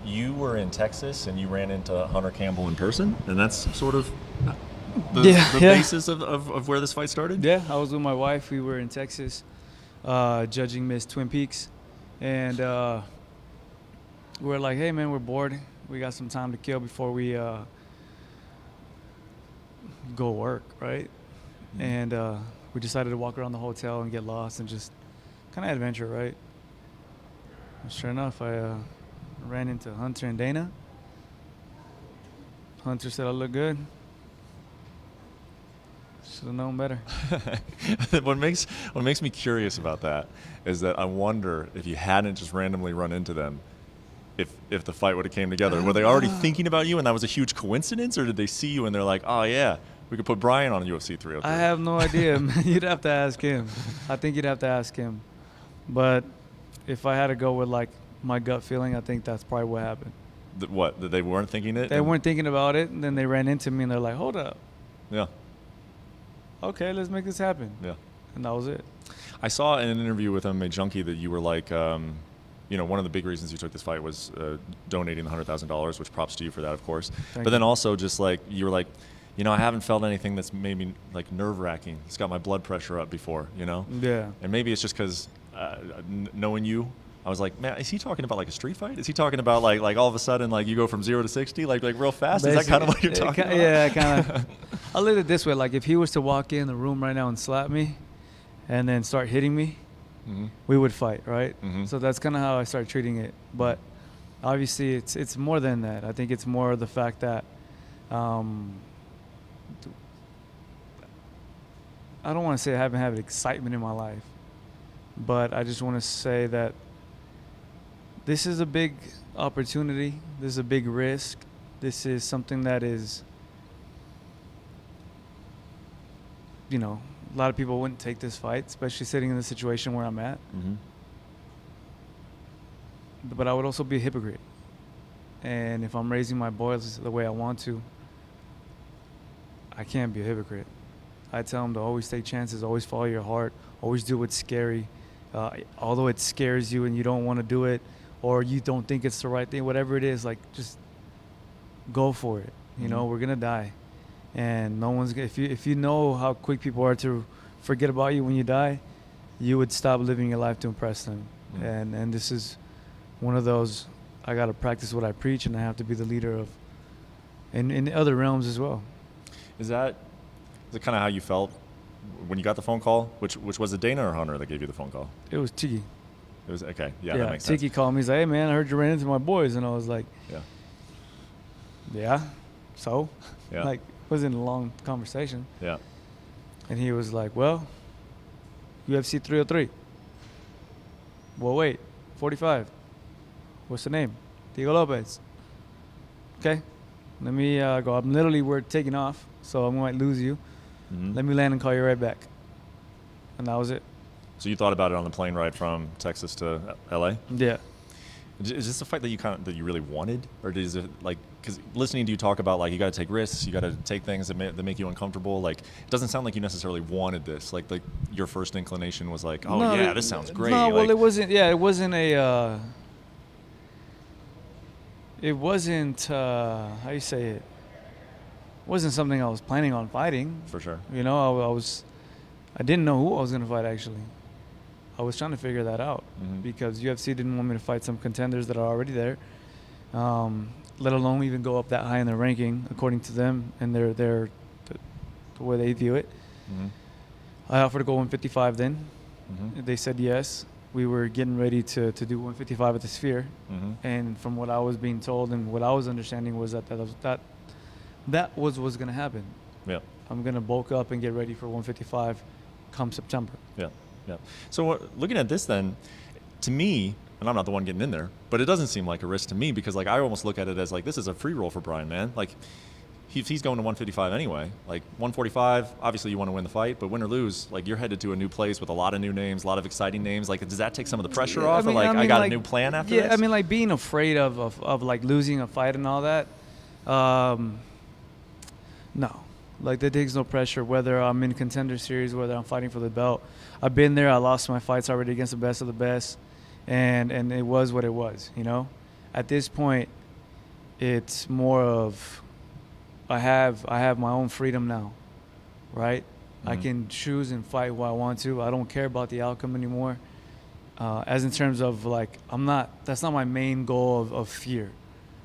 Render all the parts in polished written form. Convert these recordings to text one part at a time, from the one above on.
you were in Texas and you ran into Hunter Campbell in person, and that's sort of the basis of where this fight started? Yeah, I was with my wife. We were in Texas judging Miss Twin Peaks. And we were like, hey, man, we're bored. We got some time to kill before we go work, right? Mm-hmm. And we decided to walk around the hotel and get lost and just kind of adventure, right? And sure enough, I ran into Hunter and Dana. Hunter said I look good. Should have known better. What makes me curious about that is that I wonder if you hadn't just randomly run into them, if the fight would have came together. Were they already thinking about you and that was a huge coincidence, or did they see you and they're like, oh yeah, we could put Brian on UFC 303? I have no idea, man. You'd have to ask him. I think you'd have to ask him. But if I had to go with like my gut feeling, I think that's probably what happened. That they weren't thinking it? They weren't thinking about it, and then they ran into me and they're like, hold up. Yeah. Okay, let's make this happen. Yeah. And that was it. I saw in an interview with MMA Junkie that you were like, one of the big reasons you took this fight was donating the $100,000, which props to you for that, of course. But then also just like, you were like, I haven't felt anything that's made me like nerve-wracking. It's got my blood pressure up before, Yeah. And maybe it's just because knowing you, I was like, man, is he talking about like a street fight? Is he talking about like all of a sudden like you go from 0 to 60 like real fast? Basically, is that kind of what you're talking about? Yeah, kind of. I'll leave it this way: like if he was to walk in the room right now and slap me, and then start hitting me, mm-hmm. we would fight, right? Mm-hmm. So that's kind of how I start treating it. But obviously, it's more than that. I think it's more the fact that I don't want to say I haven't had excitement in my life, but I just want to say that this is a big opportunity. This is a big risk. This is something that is, a lot of people wouldn't take this fight, especially sitting in the situation where I'm at. Mm-hmm. But I would also be a hypocrite. And if I'm raising my boys the way I want to, I can't be a hypocrite. I tell them to always take chances, always follow your heart, always do what's scary. Although it scares you and you don't want to do it, or you don't think it's the right thing, whatever it is, like just go for it. Mm-hmm. We're gonna die, and no one's gonna. If you know how quick people are to forget about you when you die, you would stop living your life to impress them. Mm-hmm. And this is one of those. I gotta practice what I preach, and I have to be the leader of, in other realms as well. Is it kind of how you felt when you got the phone call? Which was it, Dana or Hunter that gave you the phone call? It was Tiki. It was okay. Yeah, that makes sense. Tiki called me. He's like, "Hey man, I heard you ran into my boys," and I was like, "Yeah, so." Yeah. Like, it wasn't a long conversation. Yeah. And he was like, "Well, UFC 303. Well, wait, 45. What's the name? Diego Lopes. Okay, let me go. We're taking off, so I might lose you. Mm-hmm. Let me land and call you right back." And that was it. So you thought about it on the plane ride from Texas to LA? Yeah. Is this a fight that you really wanted, or is it like, because listening to you talk about like you got to take risks, you got to take things that make you uncomfortable, like it doesn't sound like you necessarily wanted this. Like your first inclination was like, this sounds great. No, well, it wasn't. Yeah, it wasn't a. It wasn't. How you say it? It wasn't something I was planning on fighting. For sure. I didn't know who I was going to fight, actually. I was trying to figure that out, mm-hmm. because UFC didn't want me to fight some contenders that are already there, let alone even go up that high in their ranking, according to them and the way they view it. Mm-hmm. I offered to go 155 then. Mm-hmm. They said yes. We were getting ready to do 155 at the Sphere, mm-hmm. and from what I was being told and what I was understanding was that was going to happen. Yeah. I'm going to bulk up and get ready for 155 come September. Yeah. Yeah. So looking at this then, to me, and I'm not the one getting in there, but it doesn't seem like a risk to me, because like I almost look at it as like this is a free roll for Brian, man. Like he's going to 155 anyway. Like 145, obviously you want to win the fight, but win or lose, like you're headed to a new place with a lot of new names, a lot of exciting names. Like does that take some of the pressure off? I got a new plan after this? Yeah, I mean like being afraid of like losing a fight and all that. No. Like, that takes no pressure, whether I'm in Contender Series, whether I'm fighting for the belt. I've been there. I lost my fights already against the best of the best, and it was what it was, at this point, it's more of I have my own freedom now, right? I can choose and fight who I want to. I don't care about the outcome anymore. As in terms of like, that's not my main goal of fear.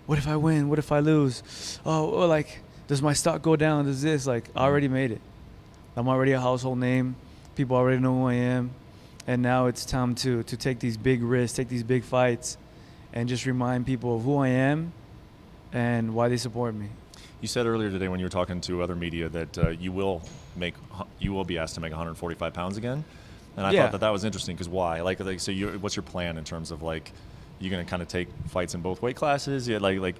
What if I win? What if I lose? Oh, like, does my stock go down? Does this? Like, I already made it. I'm already a household name. People already know who I am. And now it's time to take these big risks, take these big fights, and just remind people of who I am and why they support me. You said earlier today when you were talking to other media that you will be asked to make 145 pounds again, and I thought that was interesting because why? Like so, what's your plan in terms of like you're gonna kind of take fights in both weight classes? Yeah, like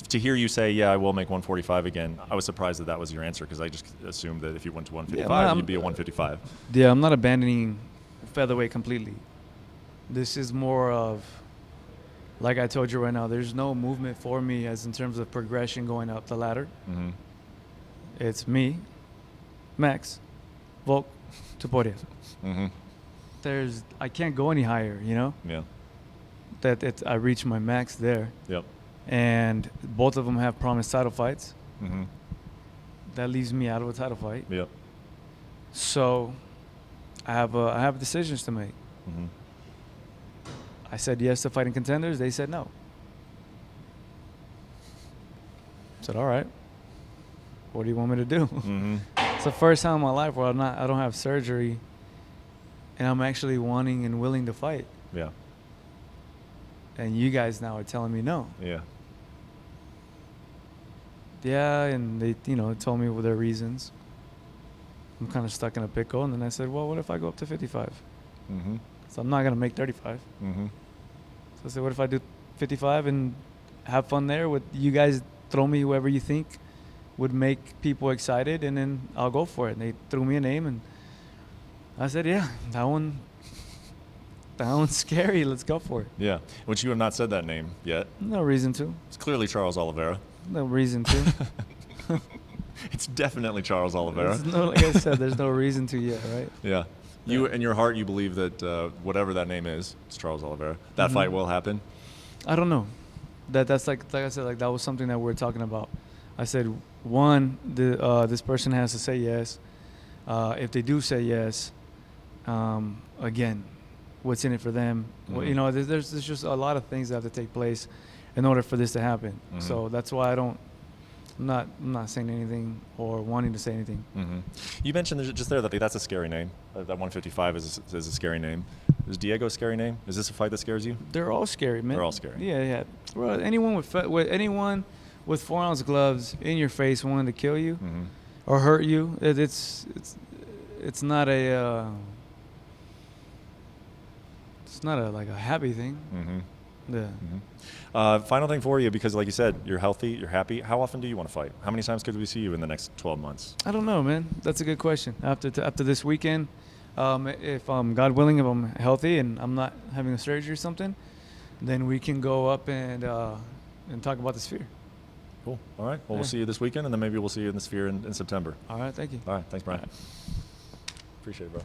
to hear you say, yeah, I will make 145 again. I was surprised that was your answer because I just assumed that if you went to 155, you'd be a 155. Yeah, I'm not abandoning featherweight completely. This is more of, like I told you right now, there's no movement for me as in terms of progression going up the ladder. Mm-hmm. It's me, Max, Volk, Tuporia. Mm-hmm. I can't go any higher, you know? Yeah. I reached my max there. Yep. And both of them have promised title fights. Mm-hmm. That leaves me out of a title fight. Yep. So I have decisions to make. Mm-hmm. I said yes to fighting contenders. They said no. I said, all right. What do you want me to do? Mm-hmm. It's the first time in my life where I don't have surgery, and I'm actually wanting and willing to fight. Yeah. And you guys now are telling me no. Yeah. Yeah, and they told me their reasons. I'm kind of stuck in a pickle, and then I said, well, what if I go up to 55? Mm-hmm. So I'm not gonna make 35. Mm-hmm. So I said, what if I do 55 and have fun there with you guys? Throw me whoever you think would make people excited, and then I'll go for it. And they threw me a name, and I said, yeah, that one's scary. Let's go for it. Yeah, which you have not said that name yet. No reason to. It's clearly Charles Oliveira. No reason to. It's definitely Charles Oliveira. Like I said, there's no reason to yet, right? Yeah. You in your heart, you believe that whatever that name is, it's Charles Oliveira. That fight will happen. I don't know. That's like I said, like that was something that we were talking about. I said, one, this person has to say yes. If they do say yes, again, what's in it for them? Mm-hmm. Well, there's just a lot of things that have to take place in order for this to happen. Mm-hmm. So that's why I'm not saying anything or wanting to say anything. Mm-hmm. You mentioned just there that that's a scary name. That 155 is a scary name. Is Diego a scary name? Is this a fight that scares you? They're all scary, man. They're all scary. Yeah. Bro, anyone with 4-ounce gloves in your face wanting to kill you or hurt you, it's not a like a happy thing. Mm-hmm. Yeah. Mm-hmm. Final thing for you, because like you said, you're healthy, you're happy. How often do you want to fight? How many times could we see you in the next 12 months? I don't know, man. That's a good question. After this weekend, if God willing, if I'm healthy and I'm not having a surgery or something, then we can go up and talk about the Sphere. Cool. All right. Well, we'll see you this weekend, and then maybe we'll see you in the Sphere in September. All right. Thank you. All right. Thanks, Brian. All right. Appreciate it, bro.